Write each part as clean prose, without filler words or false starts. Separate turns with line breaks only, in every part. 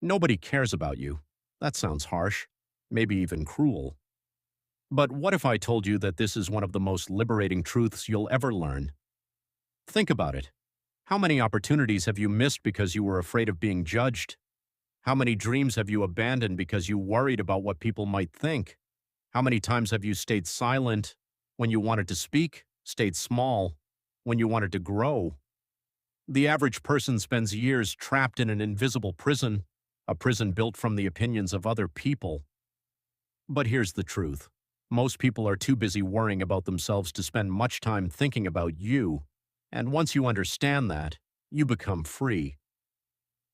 Nobody cares about you. That sounds harsh, maybe even cruel. But what if I told you that this is one of the most liberating truths you'll ever learn? Think about it. How many opportunities have you missed because you were afraid of being judged? How many dreams have you abandoned because you worried about what people might think? How many times have you stayed silent when you wanted to speak, stayed small when you wanted to grow? The average person spends years trapped in an invisible prison, a prison built from the opinions of other people. But here's the truth. Most people are too busy worrying about themselves to spend much time thinking about you. And once you understand that, you become free.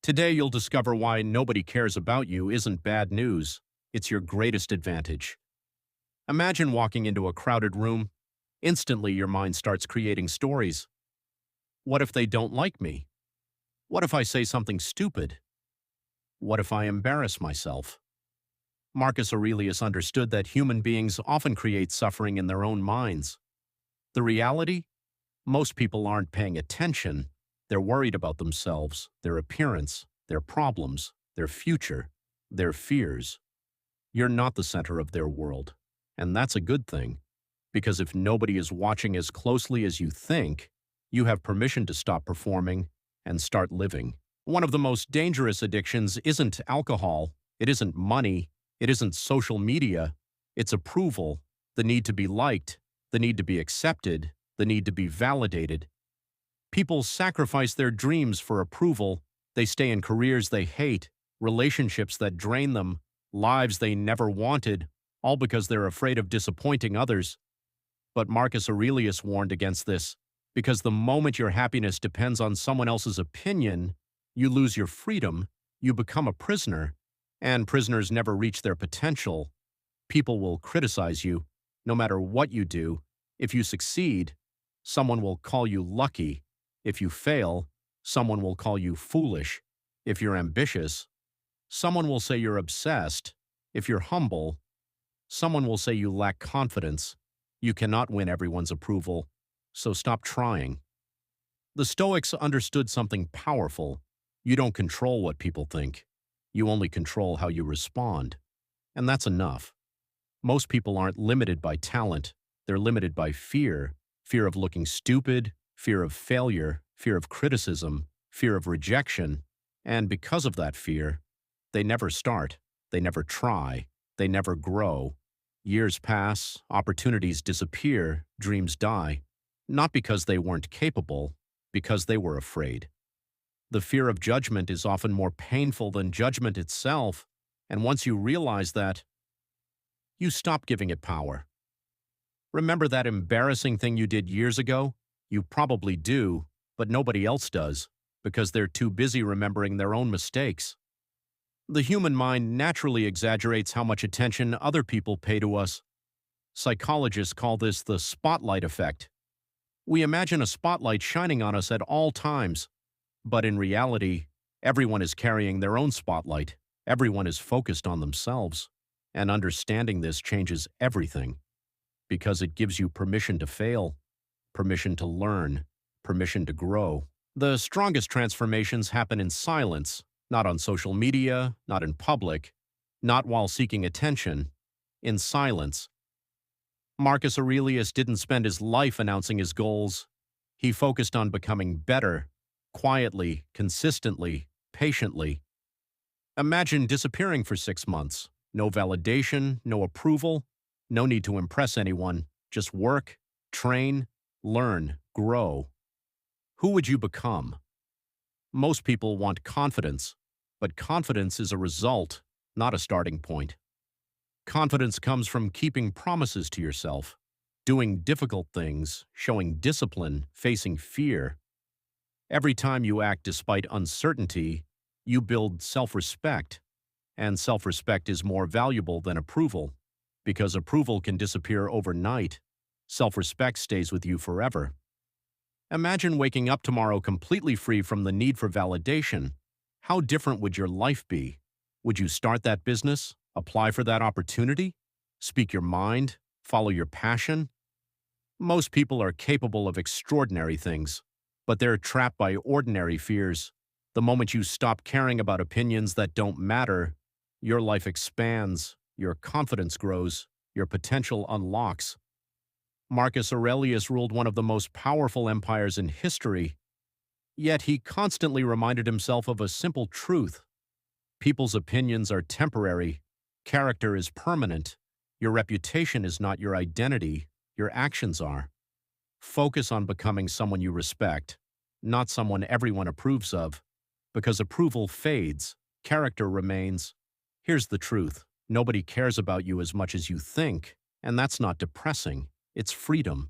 Today you'll discover why nobody cares about you isn't bad news. It's your greatest advantage. Imagine walking into a crowded room. Instantly your mind starts creating stories. What if they don't like me? What if I say something stupid? What if I embarrass myself? Marcus Aurelius understood that human beings often create suffering in their own minds. The reality? Most people aren't paying attention. They're worried about themselves, their appearance, their problems, their future, their fears. You're not the center of their world. And that's a good thing, because if nobody is watching as closely as you think, you have permission to stop performing and start living. One of the most dangerous addictions isn't alcohol, it isn't money, it isn't social media, it's approval, the need to be liked, the need to be accepted, the need to be validated. People sacrifice their dreams for approval. They stay in careers they hate, relationships that drain them, lives they never wanted, all because they're afraid of disappointing others. But Marcus Aurelius warned against this, because the moment your happiness depends on someone else's opinion, you lose your freedom, you become a prisoner, and prisoners never reach their potential. People will criticize you, no matter what you do. If you succeed, someone will call you lucky. If you fail, someone will call you foolish. If you're ambitious, someone will say you're obsessed. If you're humble, someone will say you lack confidence. You cannot win everyone's approval, so stop trying. The Stoics understood something powerful. You don't control what people think. You only control how you respond. And that's enough. Most people aren't limited by talent. They're limited by fear. Fear of looking stupid, fear of failure, fear of criticism, fear of rejection. And because of that fear, they never start. They never try. They never grow. Years pass, opportunities disappear, dreams die. Not because they weren't capable, because they were afraid. The fear of judgment is often more painful than judgment itself, and once you realize that, you stop giving it power. Remember that embarrassing thing you did years ago? You probably do, but nobody else does, because they're too busy remembering their own mistakes. The human mind naturally exaggerates how much attention other people pay to us. Psychologists call this the spotlight effect. We imagine a spotlight shining on us at all times, but in reality, everyone is carrying their own spotlight. Everyone is focused on themselves, and understanding this changes everything, because it gives you permission to fail, permission to learn, permission to grow. The strongest transformations happen in silence, not on social media, not in public, not while seeking attention, in silence. Marcus Aurelius didn't spend his life announcing his goals. He focused on becoming better, quietly, consistently, patiently. Imagine disappearing for 6 months. No validation, no approval, no need to impress anyone. Just work, train, learn, grow. Who would you become? Most people want confidence, but confidence is a result, not a starting point. Confidence comes from keeping promises to yourself, doing difficult things, showing discipline, facing fear. Every time you act despite uncertainty, you build self-respect, and self-respect is more valuable than approval, because approval can disappear overnight. Self-respect stays with you forever. Imagine waking up tomorrow completely free from the need for validation. How different would your life be? Would you start that business? Apply for that opportunity? Speak your mind? Follow your passion? Most people are capable of extraordinary things, but they're trapped by ordinary fears. The moment you stop caring about opinions that don't matter, your life expands, your confidence grows, your potential unlocks. Marcus Aurelius ruled one of the most powerful empires in history, yet he constantly reminded himself of a simple truth. People's opinions are temporary, character is permanent, your reputation is not your identity, your actions are. Focus on becoming someone you respect, not someone everyone approves of, because approval fades, character remains. Here's the truth: nobody cares about you as much as you think, and that's not depressing. It's freedom.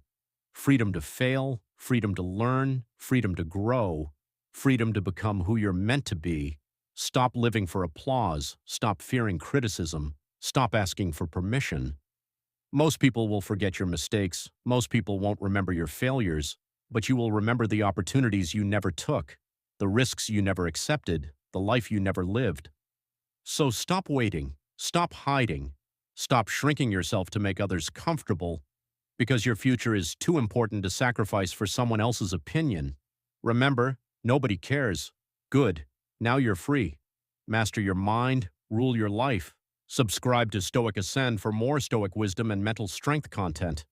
Freedom to fail, freedom to learn, freedom to grow, freedom to become who you're meant to be. Stop living for applause, stop fearing criticism, stop asking for permission. Most people will forget your mistakes, most people won't remember your failures, but you will remember the opportunities you never took, the risks you never accepted, the life you never lived. So stop waiting, stop hiding, stop shrinking yourself to make others comfortable, because your future is too important to sacrifice for someone else's opinion. Remember, nobody cares. Good. Now you're free. Master your mind, rule your life. Subscribe to Stoic Ascend for more Stoic wisdom and mental strength content.